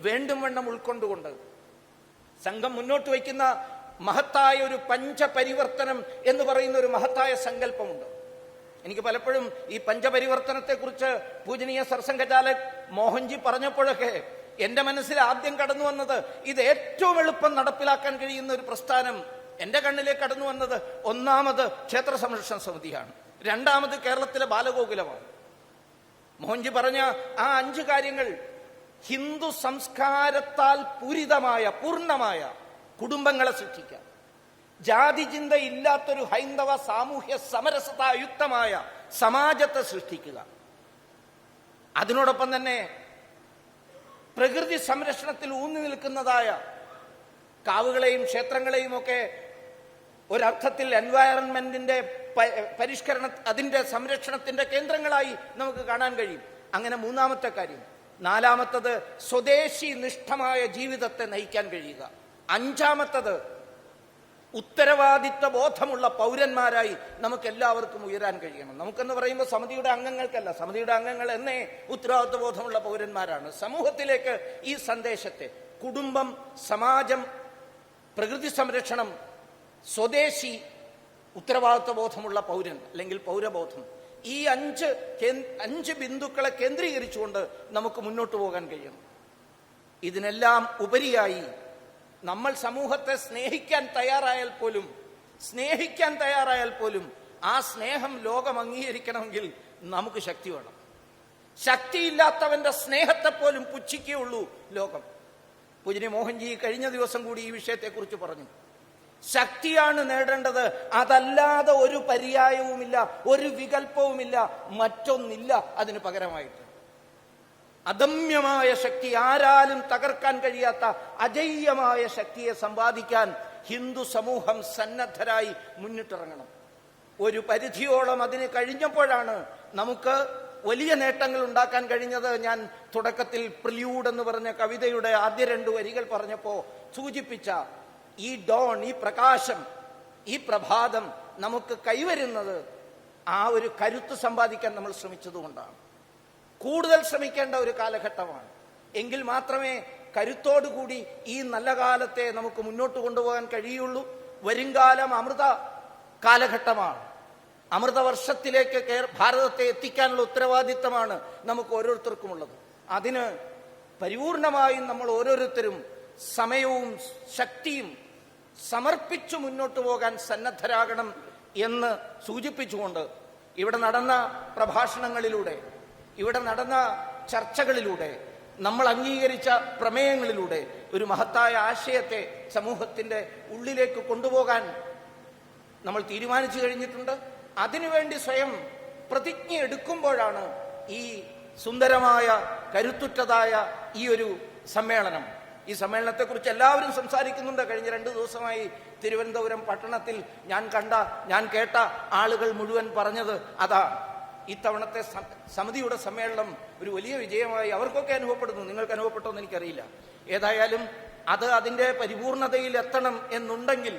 A: വേണ്ടും വണ്ണം ഉൾക്കൊണ്ടുകൊണ്ട് സംഘം മുന്നോട്ട് വയ്ക്കുന്ന മഹത്തായ ഒരു പഞ്ചപരിവർത്തനം എന്ന് പറയുന്ന ഒരു മഹത്തായ സങ്കല്പമുണ്ട്. എനിക്ക് പലപ്പോഴും ഈ പഞ്ചപരിവർത്തനത്തെക്കുറിച്ച് പൂജനീയ സർസംഘചാലക് മോഹൻജി പറഞ്ഞപ്പോഴൊക്കെ എന്റെ മനസ്സിൽ ആദ്യം കടന്നു വന്നത്, ഇത് ഏറ്റവും എളുപ്പം നടപ്പിലാക്കാൻ കഴിയുന്ന ഒരു പ്രസ്ഥാനം എന്റെ കണ്ണിലേക്ക് കടന്നു വന്നത്, ഒന്നാമത് ക്ഷേത്ര സംരക്ഷണ സമിതിയാണ്, രണ്ടാമത് കേരളത്തിലെ ബാലഗോകുലമാണ്. മോഹൻജി പറഞ്ഞ ആ 5 കാര്യങ്ങൾ ഹിന്ദു സംസ്കാരത്താൽ പൂർണ്ണമായ കുടുംബങ്ങളെ സൃഷ്ടിക്കാം, ജാതി ചിന്ത ഇല്ലാത്തൊരു ഹൈന്ദവ സാമൂഹ്യ സമരസതായുക്തമായ സമാജത്തെ സൃഷ്ടിക്കുക, അതിനോടൊപ്പം തന്നെ പ്രകൃതി സംരക്ഷണത്തിൽ ഊന്നി നിൽക്കുന്നതായ കാവുകളെയും ക്ഷേത്രങ്ങളെയും ഒക്കെ ഒരർത്ഥത്തിൽ എൻവയറൺമെന്റിന്റെ പരിഷ്കരണ, അതിന്റെ സംരക്ഷണത്തിന്റെ കേന്ദ്രങ്ങളായി നമുക്ക് കാണാൻ കഴിയും. അങ്ങനെ 3-ാമത്തെ കാര്യം. 4-ാമത്തത് സ്വദേശി നിഷ്ഠമായ ജീവിതത്തെ നയിക്കാൻ കഴിയുക. 5-ാമത്തത് ഉത്തരവാദിത്വ ബോധമുള്ള പൗരന്മാരായി നമുക്ക് എല്ലാവർക്കും ഉയരാൻ കഴിയണം. നമുക്കെന്ന് പറയുമ്പോൾ സമിതിയുടെ അംഗങ്ങൾക്കല്ല, സമിതിയുടെ അംഗങ്ങൾ എന്നേ ഉത്തരവാദിത്വ ബോധമുള്ള പൗരന്മാരാണ്. സമൂഹത്തിലേക്ക് ഈ സന്ദേശത്തെ, കുടുംബം, സമാജം, പ്രകൃതി സംരക്ഷണം, സ്വദേശി, ഉത്തരവാദിത്വ ബോധമുള്ള പൗരൻ അല്ലെങ്കിൽ പൗരബോധം, ഈ 5 ബിന്ദുക്കളെ കേന്ദ്രീകരിച്ചുകൊണ്ട് നമുക്ക് മുന്നോട്ട് പോകാൻ കഴിയണം. ഇതിനെല്ലാം ഉപരിയായി നമ്മൾ സമൂഹത്തെ സ്നേഹിക്കാൻ തയ്യാറായാൽ പോലും ആ സ്നേഹം ലോകം അംഗീകരിക്കണമെങ്കിൽ നമുക്ക് ശക്തി വേണം. ശക്തിയില്ലാത്തവന്റെ സ്നേഹത്തെ പോലും പുച്ഛിക്കുകയുള്ളൂ ലോകം. പൂജനീയ മോഹൻജി കഴിഞ്ഞ ദിവസം കൂടി ഈ വിഷയത്തെക്കുറിച്ച് പറഞ്ഞു. ശക്തിയാണ് നേടേണ്ടത്, അതല്ലാതെ ഒരു പര്യായവുമില്ല, ഒരു വികല്പവുമില്ല, മറ്റൊന്നില്ല അതിന് പകരമായിട്ട്. അദമ്യമായ ശക്തി, ആരാലും തകർക്കാൻ കഴിയാത്ത അജയ്യമായ ശക്തിയെ സമ്പാദിക്കാൻ ഹിന്ദു സമൂഹം സന്നദ്ധരായി മുന്നിട്ടിറങ്ങണം. ഒരു പരിധിയോളം അതിന് കഴിഞ്ഞപ്പോഴാണ് നമുക്ക് വലിയ നേട്ടങ്ങൾ ഉണ്ടാക്കാൻ കഴിഞ്ഞത്. ഞാൻ തുടക്കത്തിൽ പ്രില്യൂഡ് എന്ന് പറഞ്ഞ കവിതയുടെ ആദ്യ 2 വരികൾ പറഞ്ഞപ്പോൾ സൂചിപ്പിച്ച ഈ ഡോൺ, ഈ പ്രകാശം, ഈ പ്രഭാതം നമുക്ക് കൈവരുന്നത് ആ ഒരു കരുത്ത് സമ്പാദിക്കാൻ നമ്മൾ ശ്രമിച്ചതുകൊണ്ടാണ്. കൂടുതൽ ശ്രമിക്കേണ്ട ഒരു കാലഘട്ടമാണ്. എങ്കിൽ മാത്രമേ കരുത്തോടുകൂടി ഈ നല്ല കാലത്തെ നമുക്ക് മുന്നോട്ട് കൊണ്ടുപോകാൻ കഴിയുള്ളൂ. വരുംകാലം അമൃത കാലഘട്ടമാണ്. അമൃതവർഷത്തിലേക്ക് ഭാരതത്തെ എത്തിക്കാനുള്ള ഉത്തരവാദിത്തമാണ് നമുക്ക് ഓരോരുത്തർക്കുമുള്ളത്. അതിന് പരിപൂർണമായും നമ്മൾ ഓരോരുത്തരും സമയവും ശക്തിയും സമർപ്പിച്ചു മുന്നോട്ട് പോകാൻ സന്നദ്ധരാകണം എന്ന് സൂചിപ്പിച്ചുകൊണ്ട് ഇവിടെ നടന്ന പ്രഭാഷണങ്ങളിലൂടെ, ഇവിടെ നടന്ന ചർച്ചകളിലൂടെ, നമ്മൾ അംഗീകരിച്ച പ്രമേയങ്ങളിലൂടെ ഒരു മഹത്തായ ആശയത്തെ സമൂഹത്തിന്റെ ഉള്ളിലേക്ക് കൊണ്ടുപോകാൻ നമ്മൾ തീരുമാനിച്ചു കഴിഞ്ഞിട്ടുണ്ട്. അതിനുവേണ്ടി സ്വയം പ്രതിജ്ഞ എടുക്കുമ്പോഴാണ് ഈ സുന്ദരമായ കരുത്തുറ്റതായ ഈ ഒരു സമ്മേളനം. ഈ സമ്മേളനത്തെക്കുറിച്ച് എല്ലാവരും സംസാരിക്കുന്നുണ്ട്. കഴിഞ്ഞ 2 ദിവസമായി തിരുവനന്തപുരം പട്ടണത്തിൽ ഞാൻ കേട്ട ആളുകൾ മുഴുവൻ പറഞ്ഞത് അതാ. ഇത്തവണത്തെ സമിതിയുടെ സമ്മേളനം ഒരു വലിയ വിജയമായി അവർക്കൊക്കെ അനുഭവപ്പെടുന്നു. നിങ്ങൾക്ക് അനുഭവപ്പെട്ടോ എന്ന് എനിക്കറിയില്ല. ഏതായാലും അത് അതിൻ്റെ പരിപൂർണതയിൽ എത്തണം എന്നുണ്ടെങ്കിൽ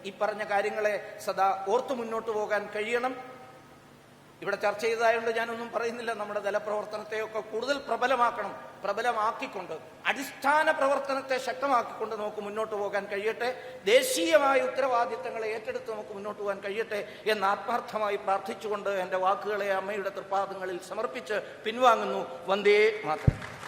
A: ഈ പറഞ്ഞ കാര്യങ്ങളെ സദാ ഓർത്തു മുന്നോട്ട് പോകാൻ കഴിയണം. ഇവിടെ ചർച്ച ചെയ്തതായതുകൊണ്ട് ഞാനൊന്നും പറയുന്നില്ല. നമ്മുടെ ദലപ്രവർത്തനത്തെയൊക്കെ കൂടുതൽ പ്രബലമാക്കിക്കൊണ്ട് അടിസ്ഥാന പ്രവർത്തനത്തെ ശക്തമാക്കിക്കൊണ്ട് നമുക്ക് മുന്നോട്ട് പോകാൻ കഴിയട്ടെ. ദേശീയമായ ഉത്തരവാദിത്തങ്ങളെ ഏറ്റെടുത്ത് നമുക്ക് മുന്നോട്ട് പോകാൻ കഴിയട്ടെ എന്ന് ആത്മാർത്ഥമായി പ്രാർത്ഥിച്ചുകൊണ്ട് എൻ്റെ വാക്കുകളെ അമ്മയുടെ തൃപ്പാദങ്ങളിൽ സമർപ്പിച്ച് പിൻവാങ്ങുന്നു. വന്ദേ മാതരം.